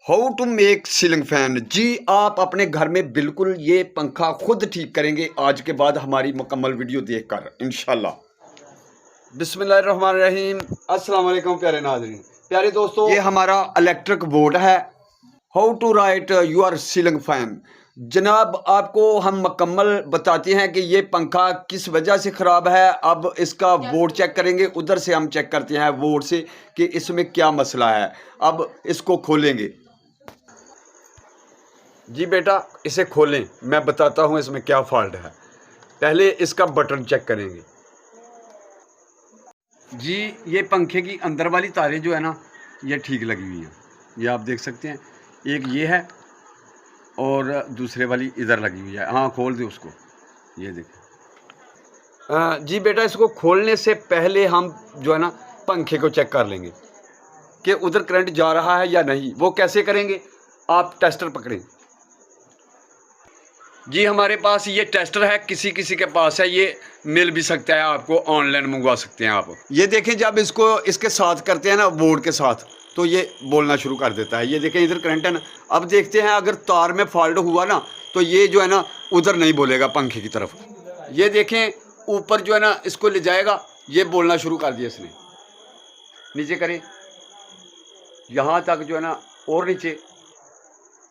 How to make ceiling fan. जी आप अपने घर में बिल्कुल ये पंखा खुद ठीक करेंगे आज के बाद हमारी मुकम्मल वीडियो देखकर इंशाल्लाह। बिस्मिल्लाहिर्रहमानिर्रहीम। अस्सलाम वालेकुम प्यारे नाज़रीन, प्यारे दोस्तों, ये हमारा इलेक्ट्रिक बोर्ड है। How to write your ceiling fan. जनाब आपको हम मुकम्मल बताते हैं कि ये पंखा किस वजह से ख़राब है। अब इसका बोर्ड चेक करेंगे, उधर से हम चेक करते हैं बोर्ड से कि इसमें क्या मसला है। अब इसको खोलेंगे। जी बेटा इसे खोलें, मैं बताता हूँ इसमें क्या फॉल्ट है। पहले इसका बटन चेक करेंगे। जी ये पंखे की अंदर वाली तारें जो है ना ये ठीक लगी हुई हैं, ये आप देख सकते हैं। एक ये है और दूसरे वाली इधर लगी हुई है। हाँ खोल दे उसको, ये देखें। जी बेटा इसको खोलने से पहले हम जो है ना पंखे को चेक कर लेंगे कि उधर करंट जा रहा है या नहीं। वो कैसे करेंगे, आप टेस्टर पकड़ें। जी हमारे पास ये टेस्टर है, किसी किसी के पास है, ये मिल भी सकता है, आपको ऑनलाइन मंगवा सकते हैं आप। ये देखें जब इसको इसके साथ करते हैं ना बोर्ड के साथ तो ये बोलना शुरू कर देता है। ये देखें इधर करंट है ना। अब देखते हैं अगर तार में फॉल्ट हुआ ना तो ये जो है ना उधर नहीं बोलेगा पंखे की तरफ। ये देखें ऊपर जो है ना इसको ले जाएगा, ये बोलना शुरू कर दिया इसने। नीचे करें, यहाँ तक जो है ना और नीचे।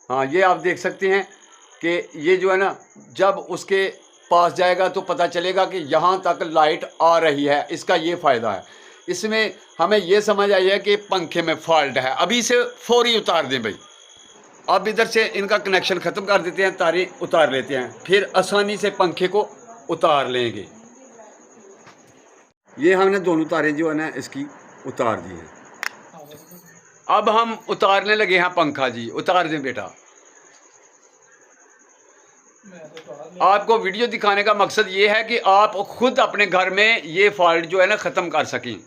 हाँ ये आप देख सकते हैं कि ये जो है ना जब उसके पास जाएगा तो पता चलेगा कि यहाँ तक लाइट आ रही है। इसका ये फ़ायदा है। इसमें हमें ये समझ आई है कि पंखे में फॉल्ट है। अभी इसे फौरी उतार दें भाई। अब इधर से इनका कनेक्शन ख़त्म कर देते हैं, तारें उतार लेते हैं, फिर आसानी से पंखे को उतार लेंगे। ये हमने दोनों तारें जो है ना इसकी उतार दी हैं। अब हम उतारने लगे हैं पंखा। जी उतार दें बेटा। आपको वीडियो दिखाने का मकसद ये है कि आप खुद अपने घर में ये फॉल्ट जो है ना ख़त्म कर सकें।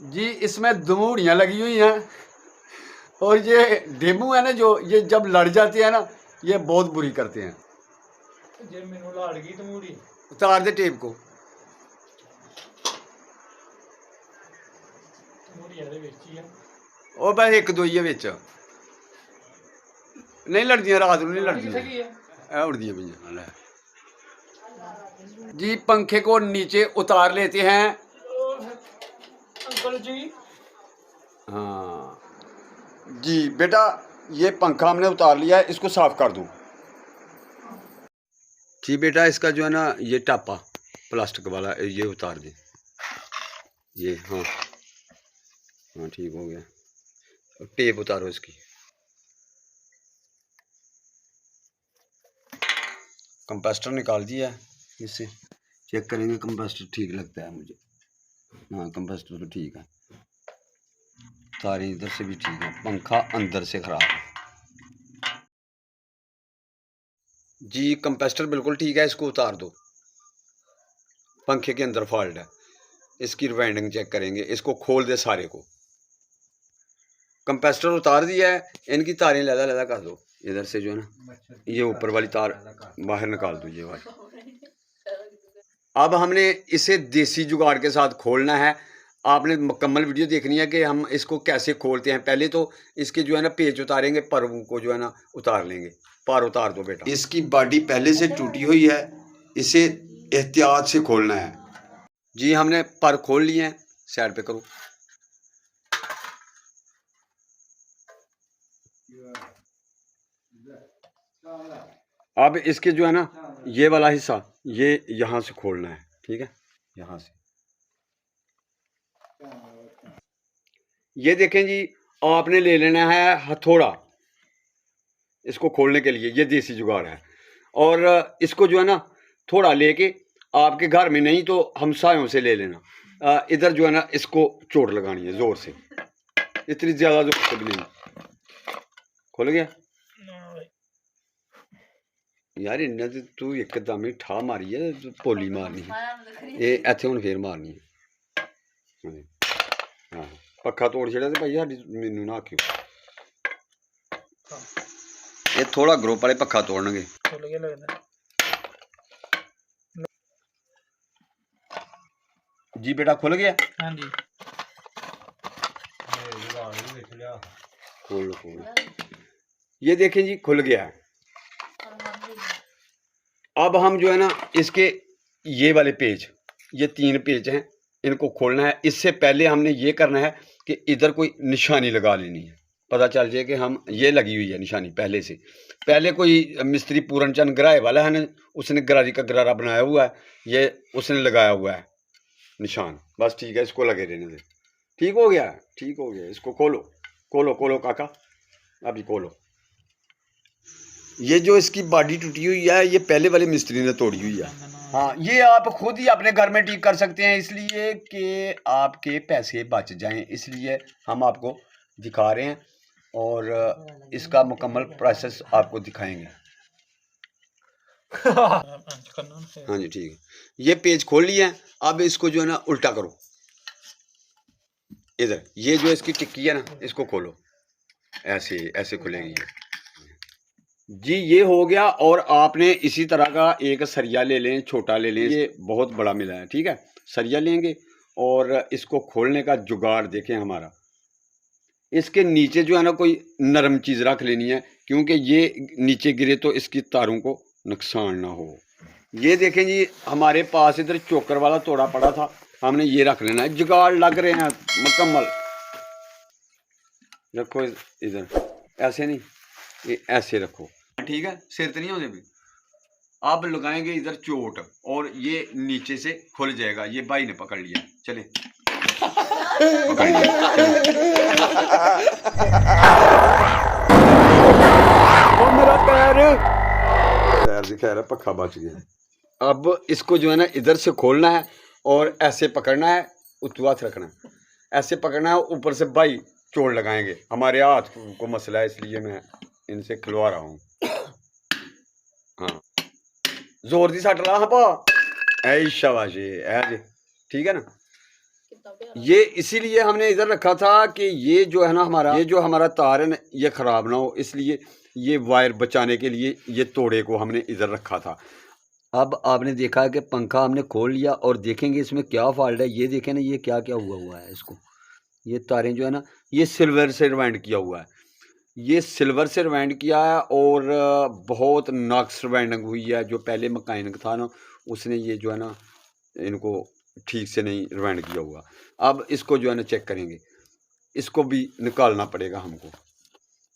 जी इसमें दमूड़ियाँ लगी हुई हैं और ये डेमू है ना जो ये जब लड़ जाते हैं ना ये बहुत बुरी करते हैं। उतार दे टेप को। ओ बस एक दो ही बिच नहीं लड़दियां, रात में नहीं लड़दियां, उड़दियां पईयां। जी पंखे को नीचे उतार लेते हैं अंकल जी। हाँ जी बेटा ये पंखा हमने उतार लिया है, इसको साफ कर दूं। जी बेटा इसका जो है ना ये टापा प्लास्टिक वाला ये उतार दें। ये हाँ हाँ ठीक हो गया। टेप उतारो इसकी। कंप्रेसर निकाल दिया है, इससे चेक करेंगे। कंप्रेसर ठीक लगता है मुझे। हाँ कंप्रेसर तो ठीक है, तारें इधर से भी ठीक है, पंखा अंदर से ख़राब है। जी कंप्रेसर बिल्कुल ठीक है, इसको उतार दो। पंखे के अंदर फॉल्ट है, इसकी रिवाइंडिंग चेक करेंगे। इसको खोल दे सारे को। कंप्रेसर उतार दिया है, इनकी तारें लहदा कर दो। इधर से जो है ना ये ऊपर वाली तार बाहर निकाल दो ये वाली। अब हमने इसे देसी जुगाड़ के साथ खोलना है। आपने मुकम्मल वीडियो देखनी है कि हम इसको कैसे खोलते हैं। पहले तो इसके जो है ना पेच उतारेंगे, परों को जो है ना उतार लेंगे। पार उतार दो बेटा। इसकी बॉडी पहले से टूटी हुई है, इसे एहतियात से खोलना है। जी हमने पर खोल लिए हैं, साइड पे करो। अब इसके जो है ना ये वाला हिस्सा ये यहाँ से खोलना है, ठीक है। यहाँ से ये देखें जी, आपने ले लेना है हथौड़ा इसको खोलने के लिए। ये देसी जुगाड़ है। और इसको जो है ना थोड़ा लेके आपके घर में नहीं तो हमसायों से ले लेना। इधर जो है ना इसको चोट लगानी है ज़ोर से, इतनी ज़्यादा जोर से भी नहीं। खुल गया यार, इन्हें तो तू एकदम ही ठा मारी है, पोली मारनी है ये इत्थे हुण फिर मारनी है। हाँ पक्खा तोड़ छड़िया तो भाई साडी मैनू ना आखियो, ये थोड़ा ग्रुप वाले पक्खा तोड़नगे। जी बेटा खुल गया। हाँ जी खोल खोल। ये देखें जी खुल गया है। अब हम जो है ना इसके ये वाले पेज, ये 3 पेज हैं, इनको खोलना है। इससे पहले हमने ये करना है कि इधर कोई निशानी लगा लेनी है, पता चल जाए कि हम ये लगी हुई है निशानी पहले से। पहले कोई मिस्त्री पूरनचंद गराए वाला है ना, उसने गरारी का गरारा बनाया हुआ है, ये उसने लगाया हुआ है निशान। बस ठीक है, इसको लगे रहने दे। ठीक हो गया, ठीक हो गया। इसको खोलो खोलो खोलो काका, अभी खोलो। ये जो इसकी बॉडी टूटी हुई है, ये पहले वाले मिस्त्री ने तोड़ी हुई है। हाँ, ये आप खुद ही अपने घर में ठीक कर सकते हैं, इसलिए कि आपके पैसे बच जाएं, इसलिए हम आपको दिखा रहे हैं और इसका मुकम्मल प्रोसेस आपको दिखाएंगे। हाँ जी ठीक है, ये पेज खोल लिया है। अब इसको जो है ना उल्टा करो, इधर ये जो इसकी टिक्की है ना, इसको खोलो, ऐसे ऐसे खुलेगी ये जी। ये हो गया। और आपने इसी तरह का एक सरिया ले लें, छोटा ले लें, ये बहुत बड़ा मिला है, ठीक है। सरिया लेंगे और इसको खोलने का जुगाड़ देखें हमारा। इसके नीचे जो है ना कोई नरम चीज़ रख लेनी है, क्योंकि ये नीचे गिरे तो इसकी तारों को नुकसान ना हो। ये देखें जी, हमारे पास इधर चोकर वाला तोड़ा पड़ा था, हमने ये रख लेना है। जुगाड़ लग रहे हैं मुकम्मल। रखो इधर, ऐसे नहीं, ये ऐसे रखो, ठीक है। सिर तो नहीं होने भी। अब लगाएंगे इधर चोट और ये नीचे से खुल जाएगा। ये भाई ने पकड़ लिया, चले पकड़ लिया, ओ मेरा पैर दिखा रहा, पक्का बच गया। अब इसको जो है ना इधर से खोलना है और ऐसे पकड़ना है, उत्तुआत रखना है, ऐसे पकड़ना है। ऊपर से भाई चोट लगाएंगे। हमारे हाथ को मसला है, इसलिए मैं इनसे खिलवा रहा हूँ। हाँ, जोर दी सट रहा। हाँ पा ऐ शाबाशी ऐ, ठीक है ना। ये इसीलिए हमने इधर रखा था कि ये जो है ना हमारा, ये जो हमारा तार है ना, ये खराब ना हो, इसलिए ये वायर बचाने के लिए ये तोड़े को हमने इधर रखा था। अब आपने देखा है कि पंखा हमने खोल लिया और देखेंगे इसमें क्या फॉल्ट है। ये देखें ना, ये क्या क्या हुआ है इसको। ये तारें जो है ना, ये सिल्वर से रिवाइंड किया हुआ है, ये सिल्वर से रिवाइंड किया है और बहुत नक्स रिवाइंडिंग हुई है। जो पहले मकैनिक था ना, उसने ये जो है ना इनको ठीक से नहीं रिवाइंड किया हुआ। अब इसको जो है ना चेक करेंगे, इसको भी निकालना पड़ेगा हमको,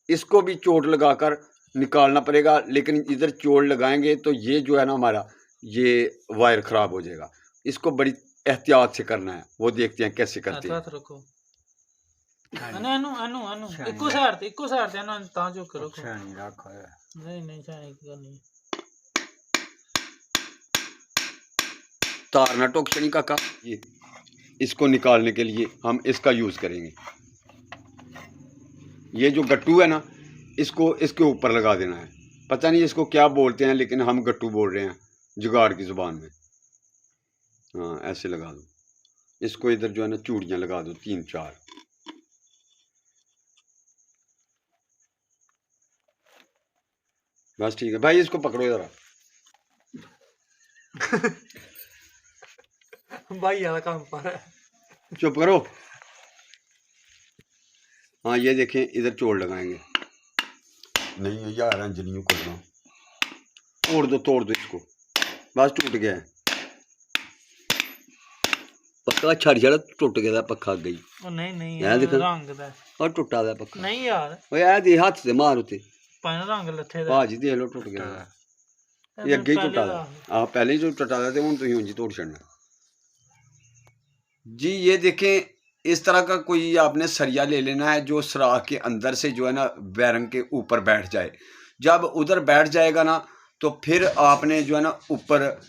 इसको भी चोट लगाकर निकालना पड़ेगा। लेकिन इधर चोट लगाएंगे तो ये जो है ना हमारा, ये वायर ख़राब हो जाएगा। इसको बड़ी एहतियात से करना है, वो देखते हैं कैसे करते हैं। तार ना टोक नहीं काका। ये इसको निकालने के लिए हम इसका यूज़ करेंगे। ये जो गट्टू है ना, इसको इसके ऊपर लगा देना है। पता नहीं इसको क्या बोलते हैं, लेकिन हम गट्टू बोल रहे हैं जुगाड़ की ज़ुबान में। हाँ, ऐसे लगा दो इसको। इधर जो है ना चूड़ियाँ लगा दो 3-4। बस ठीक है भाई, इसको पकड़ो जरा। भाई यार काम पर है, चुप करो। हाँ, ये देखें इधर चोट लगाएंगे। नहीं यार, अंजलियों को ना तोड़ दो इसको। बस टूट गया है पक्का, छड़ छड़ टूट गया पक्का गई। नहीं यार देखो रंग दा और टूटा दा पक्का नहीं यार, ओए आ दे हाथ से मार उते पाना रंग लथे दा भाजी देख लो टूट गया। ये अगे ही टूटा दा, हाँ पहले ही जो टूटा दा, हुण तुसीं उंज तोड़ छड़ना जी। ये देखें, इस तरह का कोई आपने सरिया ले लेना है जो सुराख के अंदर से जो है ना बैरंग के ऊपर बैठ जाए। जब उधर बैठ जाएगा ना, तो फिर आपने जो है ना ऊपर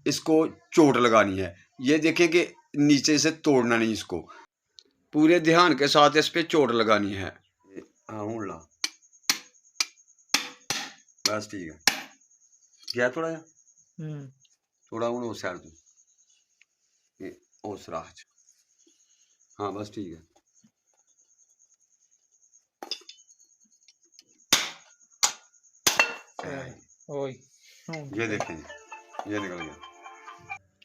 इसको चोट लगानी है। ये देखें कि नीचे से तोड़ना नहीं, इसको पूरे ध्यान के साथ इस पे चोट लगानी है। हाँ हूँ ला, बस ठीक है। गया थोड़ा जा थोड़ा हूँ उस साइड तो उस राह। हाँ बस ठीक है। ये देखें, ये निकल गया।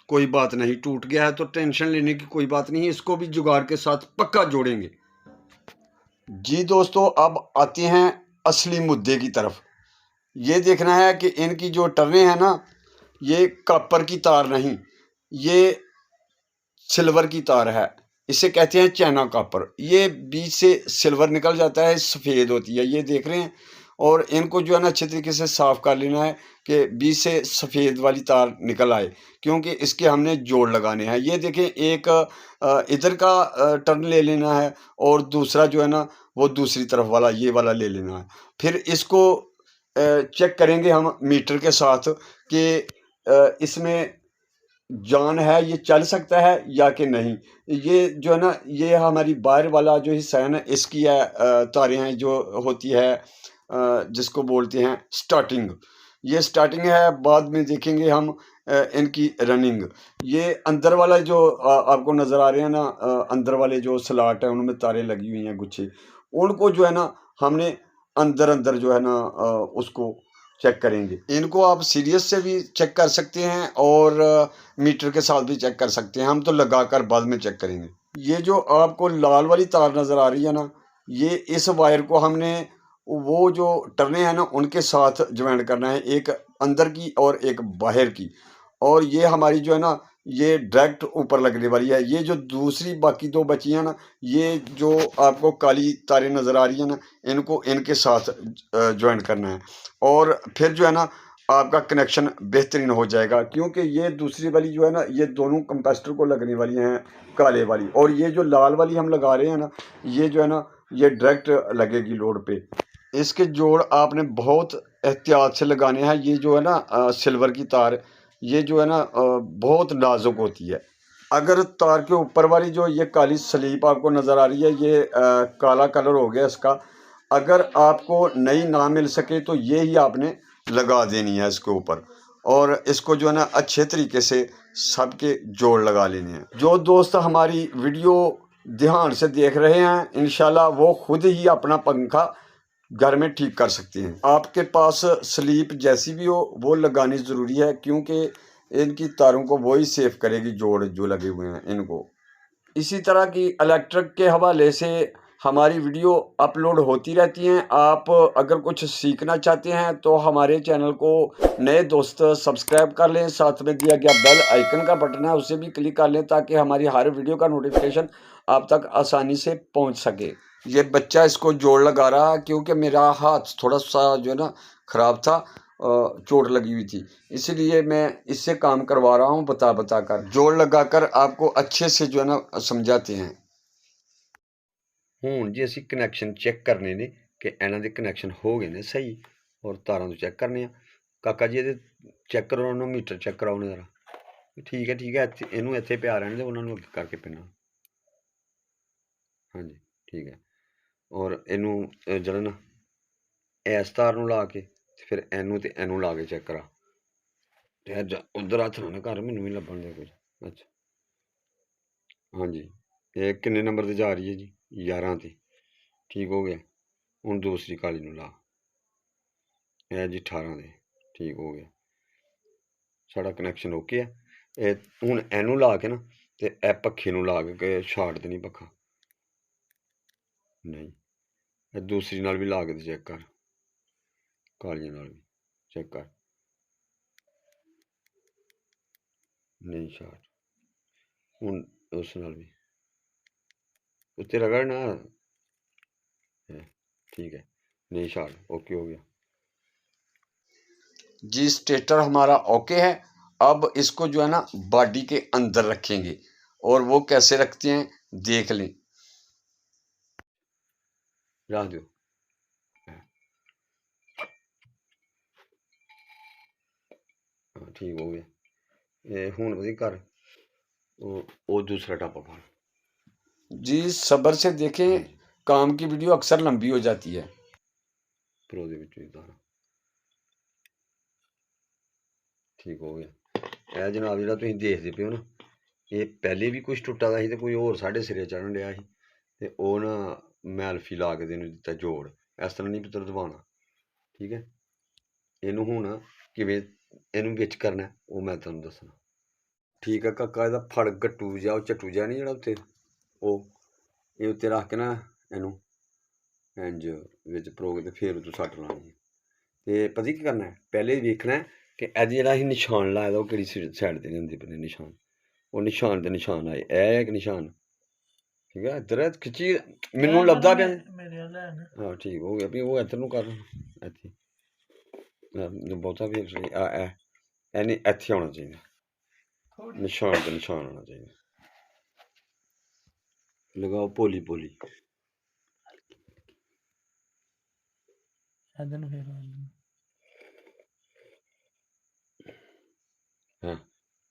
कोई बात नहीं, टूट गया है तो टेंशन लेने की कोई बात नहीं, इसको भी जुगाड़ के साथ पक्का जोड़ेंगे जी। दोस्तों अब आते हैं असली मुद्दे की तरफ। ये देखना है कि इनकी जो टर्नें हैं ना, ये कॉपर की तार नहीं, ये सिल्वर की तार है। इसे कहते हैं चाइना कॉपर। ये बीच से सिल्वर निकल जाता है, सफ़ेद होती है, ये देख रहे हैं। और इनको जो है ना अच्छे तरीके से साफ़ कर लेना है कि बीच से सफ़ेद वाली तार निकल आए, क्योंकि इसके हमने जोड़ लगाने हैं। ये देखें, एक इधर का टर्न ले लेना है और दूसरा जो है ना वो दूसरी तरफ वाला, ये वाला ले लेना है। फिर इसको चेक करेंगे हम मीटर के साथ कि इसमें जान है, ये चल सकता है या कि नहीं। ये जो है ना, ये हमारी बाहर वाला जो हिस्सा है ना, इसकी है तारें हैं जो होती है, जिसको बोलते हैं स्टार्टिंग। ये स्टार्टिंग है, बाद में देखेंगे हम इनकी रनिंग। ये अंदर वाला जो आपको नज़र आ रहे हैं ना, अंदर वाले जो स्लॉट है उनमें तारें लगी हुई हैं गुच्छे, उनको जो है ना हमने अंदर अंदर जो है ना उसको चेक करेंगे। इनको आप सीरियस से भी चेक कर सकते हैं और मीटर के साथ भी चेक कर सकते हैं। हम तो लगाकर बाद में चेक करेंगे। ये जो आपको लाल वाली तार नज़र आ रही है ना, ये इस वायर को हमने वो जो टर्ने हैं ना उनके साथ ज्वाइन करना है, एक अंदर की और एक बाहर की। और ये हमारी जो है ना, ये डायरेक्ट ऊपर लगने वाली है। ये जो दूसरी बाकी दो बची हैं ना, ये जो आपको काली तारें नज़र आ रही है ना, इनको इनके साथ ज्वाइन करना है। और फिर जो है ना आपका कनेक्शन बेहतरीन हो जाएगा, क्योंकि ये दूसरी वाली जो है ना, ये दोनों कंपेस्टर को लगने वाली हैं, काले वाली। और ये जो लाल वाली हम लगा रहे हैं ना, ये जो है ना ये डायरेक्ट लगेगी लोड पे। इसके जोड़ आपने बहुत एहतियात से लगाने हैं। ये जो है ना सिल्वर की तार, ये जो है ना बहुत नाजुक होती है। अगर तार के ऊपर वाली जो ये काली स्लीप आपको नज़र आ रही है, ये काला कलर हो गया इसका। अगर आपको नई ना मिल सके तो ये ही आपने लगा देनी है इसके ऊपर, और इसको जो है ना अच्छे तरीके से सबके जोड़ लगा लेने हैं। जो दोस्त हमारी वीडियो ध्यान से देख रहे हैं, इंशाल्लाह वो खुद ही अपना पंखा घर में ठीक कर सकते हैं। आपके पास स्लीप जैसी भी हो वो लगानी ज़रूरी है, क्योंकि इनकी तारों को वही सेफ करेगी, जोड़ जो लगे हुए हैं इनको। इसी तरह की इलेक्ट्रिक के हवाले से हमारी वीडियो अपलोड होती रहती हैं। आप अगर कुछ सीखना चाहते हैं तो हमारे चैनल को नए दोस्त सब्सक्राइब कर लें, साथ में दिया गया बेल आइकन का बटन है उसे भी क्लिक कर लें, ताकि हमारी हर वीडियो का नोटिफिकेशन आप तक आसानी से पहुंच सके। ये बच्चा इसको जोड़ लगा रहा है, क्योंकि मेरा हाथ थोड़ा सा जो है ना ख़राब था, चोट लगी हुई थी, इसीलिए मैं इससे काम करवा रहा हूँ बता बता कर। जोड़ लगाकर आपको अच्छे से जो है ना समझाते हैं। ਹੁਣ ਜੀ ਅਸੀਂ ਕਨੈਕਸ਼ਨ ਚੈੱਕ ਕਰਨੇ ਨੇ ਕਿ ਇਹਨਾਂ ਦੇ ਕਨੈਕਸ਼ਨ ਹੋ ਗਏ ਨੇ ਸਹੀ, ਔਰ ਤਾਰਾਂ ਤੋਂ ਚੈੱਕ ਕਰਨੇ ਆ। ਕਾਕਾ ਜੀ ਇਹਦੇ ਚੈੱਕ ਕਰੋ, ਉਹਨੂੰ ਮੀਟਰ ਚੈੱਕ ਕਰਾਓ ਜ਼ਰਾ। ਠੀਕ ਹੈ ਇਹਨੂੰ ਇੱਥੇ ਪਿਆ ਰਹਿਣ ਦੇ, ਉਹਨਾਂ ਨੂੰ ਅੱਗੇ ਕਰਕੇ ਪੈਣਾ। ਹਾਂਜੀ ਠੀਕ ਹੈ। ਔਰ ਇਹਨੂੰ ਜਿਹੜਾ ਨਾ ਇਸ ਤਾਰ ਨੂੰ ਲਾ ਕੇ ਤੇ ਫਿਰ ਇਹਨੂੰ ਤੇ ਇਹਨੂੰ ਲਾ ਕੇ ਚੈੱਕ ਕਰਾ। ਤੇ ਉਧਰ ਹੱਥ ਨਾ ਕਰ, ਮੈਨੂੰ ਵੀ ਲੱਭਣ ਦੇ ਕੁਝ। ਅੱਛਾ ਹਾਂਜੀ, ਇਹ ਕਿੰਨੇ ਨੰਬਰ ਤੇ ਜਾ ਰਹੀ ਹੈ ਜੀ? 11 ਤੇ। ਠੀਕ ਹੋ ਗਿਆ। ਹੁਣ ਦੂਸਰੀ ਕਾਲੀ ਨੂੰ ਲਾ, ਇਹ ਜੀ 18 ਦੇ। ਠੀਕ ਹੋ ਗਿਆ, ਸਾਡਾ ਕਨੈਕਸ਼ਨ ਓਕੇ ਆ। ਇਹ ਹੁਣ ਇਹਨੂੰ ਲਾ ਕੇ ਨਾ ਤੇ ਇਹ ਪੱਖੇ ਨੂੰ ਲਾ ਕੇ ਛਾੜ ਦੇਣੀ ਪੱਖਾ। ਨਹੀਂ, ਇਹ ਦੂਸਰੀ ਨਾਲ ਵੀ ਲਾ ਕੇ ਚੈੱਕ ਕਰ, ਕਾਲੀਆਂ ਨਾਲ ਵੀ ਚੈੱਕ ਕਰ। ਨਹੀਂ ਛਾੜ, ਹੁਣ ਉਸ ਨਾਲ ਵੀ ਉੱਤੇ रगड़ ना है। ठीक है, नहीं छाड़, ओके हो गया जी। स्टेटर हमारा ओके है। अब इसको जो है ना बॉडी के अंदर रखेंगे, और वो कैसे रखते हैं देख लें। रख दो। हाँ ठीक हो गया। ये हूँ वही कर वो दूसरा टप्पा पा। जी सब्र से देखें, काम की वीडियो अक्सर लंबी हो जाती है। फिर ਉਹਦੇ ਵਿੱਚ ਵੀ ਤਾਰਾ ਠੀਕ ਹੋ ਗਿਆ। ਇਹ ਜਨਾਬ ਜਿਹੜਾ ਤੁਸੀਂ ਦੇਖਦੇ ਪਏ ਹੋ ਨਾ, ਇਹ ਪਹਿਲੇ ਵੀ ਕੁਝ ਟੁੱਟਾ ਦਾ ਸੀ ਤੇ ਕੋਈ ਹੋਰ ਸਾਡੇ ਸਿਰੇ ਚੜਨ ਡਿਆ ਸੀ, ਤੇ ਉਹ ਨਾ ਮੈਂ ਅਲਫੀ ਲਾ ਕੇ ਇਹਨੂੰ ਦਿੱਤਾ ਜੋੜ। ਇਸ ਤਰ੍ਹਾਂ ਨਹੀਂ ਪੁੱਤਰ ਦਬਾਉਣਾ। ਠੀਕ ਹੈ, ਇਹਨੂੰ ਹੁਣ ਕਿਵੇਂ ਇਹਨੂੰ ਵਿੱਚ ਕਰਨਾ ਉਹ ਮੈਂ ਤੁਹਾਨੂੰ ਦੱਸਣਾ। ਠੀਕ ਹੈ ਕਾਕਾ, ਇਹਦਾ ਫੜ ਗੱਟੂ ਜਿਹਾ, ਉਹ ਝੱਟੂ ਜਿਹਾ ਨਹੀਂ ਜਿਹੜਾ ਉੱਤੇ, ਉਹ ਇਹ ਉੱਤੇ ਰੱਖ ਕੇ ਨਾ ਇਹਨੂੰ ਇੰਜ ਵਿੱਚ ਪਰੋਗੇ ਤੇ ਫਿਰ ਤੂੰ ਸੱਟ ਲਾਣੀ ਹੈ। ਤੇ ਪਤਾ ਕੀ ਕਰਨਾ ਹੈ, ਪਹਿਲੇ ਵੇਖਣਾ ਹੈ ਕਿ ਇਹਦੀ ਜਿਹੜਾ ਅਸੀਂ ਨਿਸ਼ਾਨ ਲਾਇਆ ਦਾ ਉਹ ਕਿਹੜੀ ਸਾਈਡ ਤੇ ਨਹੀਂ ਹੁੰਦੇ ਪਏ ਨਿਸ਼ਾਨ, ਉਹ ਨਿਸ਼ਾਨ ਤੇ ਨਿਸ਼ਾਨ ਆਏ, ਇਹ ਇੱਕ ਨਿਸ਼ਾਨ ਠੀਕ ਹੈ। ਇੱਧਰ ਖਿੱਚੀ ਮੈਨੂੰ ਲੱਭਦਾ ਪਿਆ ਮੇਰੇ ਵਾਲਾ ਹੈ ਨਾ। ਹਾਂ ਠੀਕ ਹੋ ਗਿਆ ਵੀ ਉਹ ਇੱਧਰ ਨੂੰ ਕਰ ਇੱਥੇ ਬਹੁਤਾ ਵੀ ਇਹਨੇ ਇੱਥੇ ਆਉਣਾ ਚਾਹੀਦਾ, ਨਿਸ਼ਾਨ ਤੇ ਨਿਸ਼ਾਨ ਆਉਣਾ ਚਾਹੀਦਾ। लगाओ पोली पोली हाँ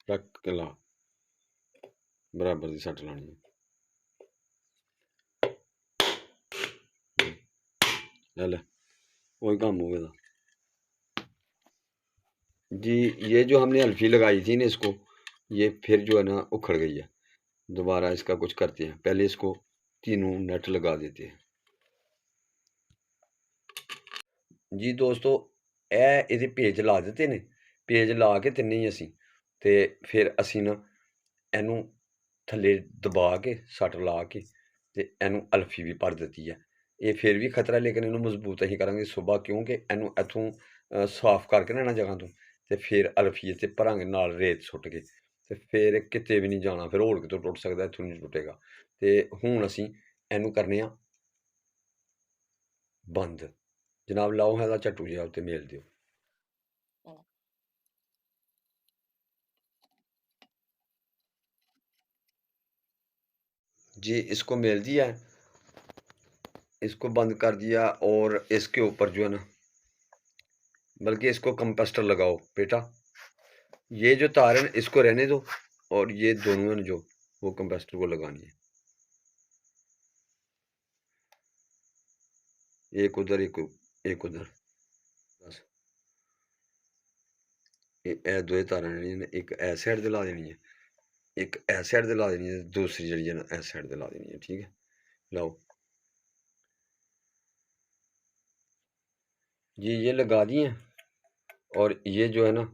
रख के ला बराबर की सट लानी है। ले वही काम हो गया जी। ये जो हमने अल्फी लगाई थी ना इसको, ये फिर जो है ना उखड़ गई है। दोबारा इसका कुछ करते हैं, पहले इसको तीनों नट लगा देते हैं जी। दोस्तों ये पेज ला देते ने, पेज ला के तिन्ने ही असी ते फिर असी ना इनू थले दबा के सट ला के ते इनू अल्फी भी भर दी है। ये फिर भी खतरा, लेकिन इनू मजबूत अं करेंगे सुबह, क्योंकि इनू इतों साफ करके ना जगह तो ते फिर अल्फी इत्थे भरांगे नाल रेत सुट के, ते फिर किते भी नहीं जाना, फिर होर कितों टुट सकता, इत्थों नहीं टुटेगा। तो हुण असी इनू करने बंद। जनाब लाओ है झट्टू जिहा उत्ते मेल दिओ। जी इसको मेल दिया है, इसको बंद कर दिया, और इसके ऊपर जो है ना, बल्कि इसको कंपेस्टर लगाओ बेटा। ये जो तार है इसको रहने दो, और ये दोनों जो वो कंपेस्टर को लगानी है, एक उधर एक उधर, बस ये दो तार एक ऐस साइड से ला देनी है, एक ऐस साइड से ला देनी है, दूसरी जी है ना ऐस साइड से ला देनी है। ठीक है, लाओ जी, ये लगा दिए। और ये जो है ना,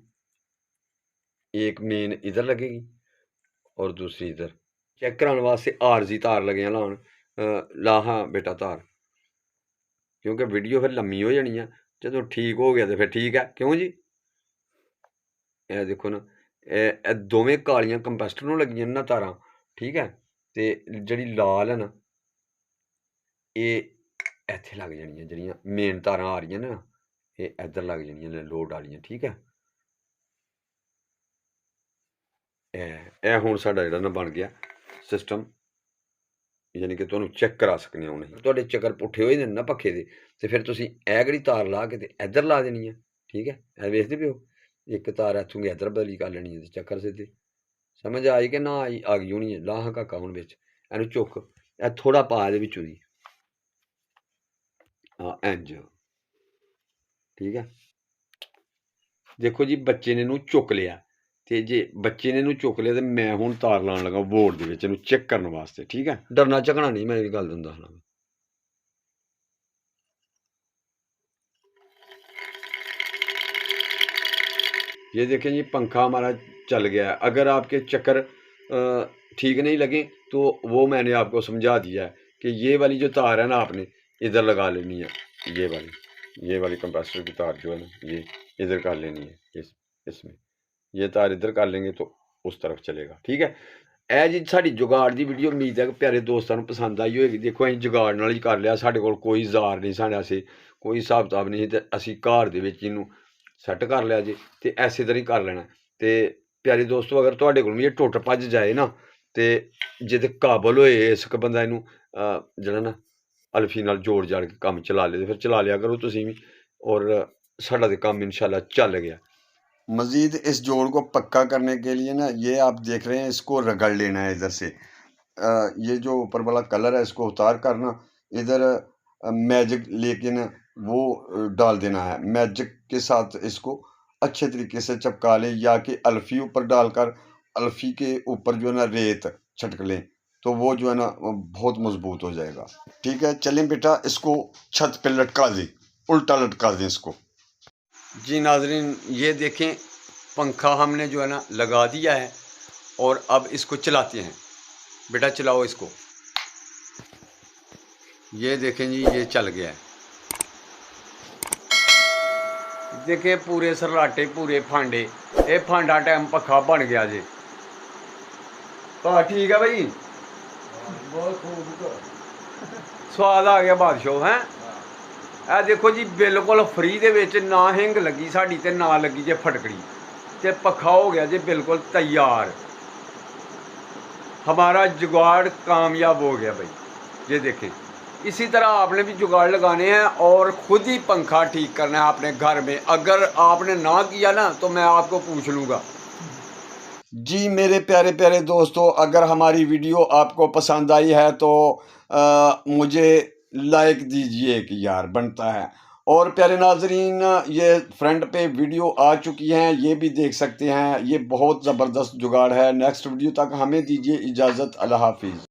एक मेन इधर लगेगी और दूसरी इधर। चेक कराने वास्ते आरजी तार लगे हैं लान, ला हाँ बेटा तार, क्योंकि वीडियो फिर लम्मी हो जानी है। जो ठीक हो गया तो फिर ठीक है, क्यों जी। यह देखो ना, दोवें कालियां कंपेस्टर नूं लगियां ना तारां, ठीक है। तो जी लाल है ना, ये इत्थे लग जानियां, जिहड़ियां मेन तारां आ रही ना, ये इधर लग जानियां लोड वालियां। ठीक है, यह हुण साडा जिहड़ा ना बन गया सिस्टम, यानी कि तुहानूं चेक करा सकने हो। नहीं तुहाडे चक्कर पुट्ठे होए ने ना पक्खे दे, ते फिर तुसीं इह किहड़ी तार ला के ते इधर ला देनी है। ठीक है, ਇਹ ਵੇਖਦੇ पिओ, एक तार इत्थों इधर बदली कर लेनी है, चक्कर सीधे। समझ आई कि ना आई? आ गई होनी है। ला हाँ काका हुण विच इहनूं चुक, थोड़ा पा इहदे विचों दी, हाँ इंज। ठीक है, देखो जी बच्चे ने नूं चुक लिया, ते जे बच्चे ने नूं चुक लिया, तो मैं हुण तार लाण लगा बोर्ड दे विच इहनूं चेक करने वास्ते। ठीक है, डरना झकना नहीं, मैं इह गल तुहानूं दसना। ये देखें जी, पंखा हमारा चल गया है। अगर आपके चक्कर ठीक नहीं लगे तो वो मैंने आपको समझा दिया है कि ये वाली जो तार है ना, आपने इधर लगा लेनी है। ये वाली कंप्रेसर की तार जो है ना, ये इधर कर लेनी है, इसमें ये तार इधर कर लेंगे तो उस तरफ चलेगा। ठीक है, ਇਹ जी साड़ी जुगाड़ की वीडियो उम्मीद है कि प्यारे दोस्तों को पसंद आई होगी। देखो अं जुगाड़ नाल ही कर लिया, साढ़े कोल कोई जार नहीं, साढ़े से कोई हिसाब किताब नहीं, तो असी घर दे विच इहनूं सैट कर लिया जी, तो ऐसे तरह ही कर लेना। तो प्यारे दोस्तों, अगर तुहाडे कोल भी ये टुट भज जाए ना, तो जे ते काबल होए इस बंदा इनू जिहड़ा ना अल्फी नाल जोड़ जाड़ के काम चला ले, फिर चला लिया करो तुसीं भी, और साडा ते काम इंशाअल्लाह चल गया। मज़ीद इस जोड़ को पक्का करने के लिए ना, ये आप देख रहे हैं, इसको रगड़ लेना है इधर से। ये जो ऊपर वाला कलर है इसको उतार कर ना, इधर मैजिक लेके ना वो डाल देना है। मैजिक के साथ इसको अच्छे तरीके से चिपका लें, या कि अल्फी ऊपर डालकर अल्फी के ऊपर जो है ना रेत छटक लें, तो वो जो है ना बहुत मजबूत हो जाएगा। ठीक है, चलें बेटा, इसको छत पे लटका दें, उल्टा लटका दें इसको। जी नाज़रीन, ये देखें, पंखा हमने जो है ना लगा दिया है, और अब इसको चलाते हैं। बेटा चलाओ इसको। ये देखें जी, ये चल गया है। देखे पूरे सरलाटे पूरे फांडे, ये फांडा टाइम पखा बन गया जी। तो ठीक है भाई, बहुत खूब। स्वाद आ गया बादशाह है। ਇਹ देखो जी बिल्कुल फ्री दे विच ना हिंग लगी साड़ी ते ना लगी जे फटकड़ी, ते पखा हो गया जी बिल्कुल तैयार। हमारा जुगाड़ कामयाब हो गया भाई। ये देखें, इसी तरह आपने भी जुगाड़ लगाने हैं और ख़ुद ही पंखा ठीक करना है अपने घर में। अगर आपने ना किया ना तो मैं आपको पूछ लूँगा। जी मेरे प्यारे प्यारे दोस्तों, अगर हमारी वीडियो आपको पसंद आई है तो मुझे लाइक दीजिए कि यार बनता है। और प्यारे नाजरीन, ये फ्रंट पे वीडियो आ चुकी हैं, ये भी देख सकते हैं। ये बहुत ज़बरदस्त जुगाड़ है। नेक्स्ट वीडियो तक हमें दीजिए इजाज़त। अल्लाह हाफिज़।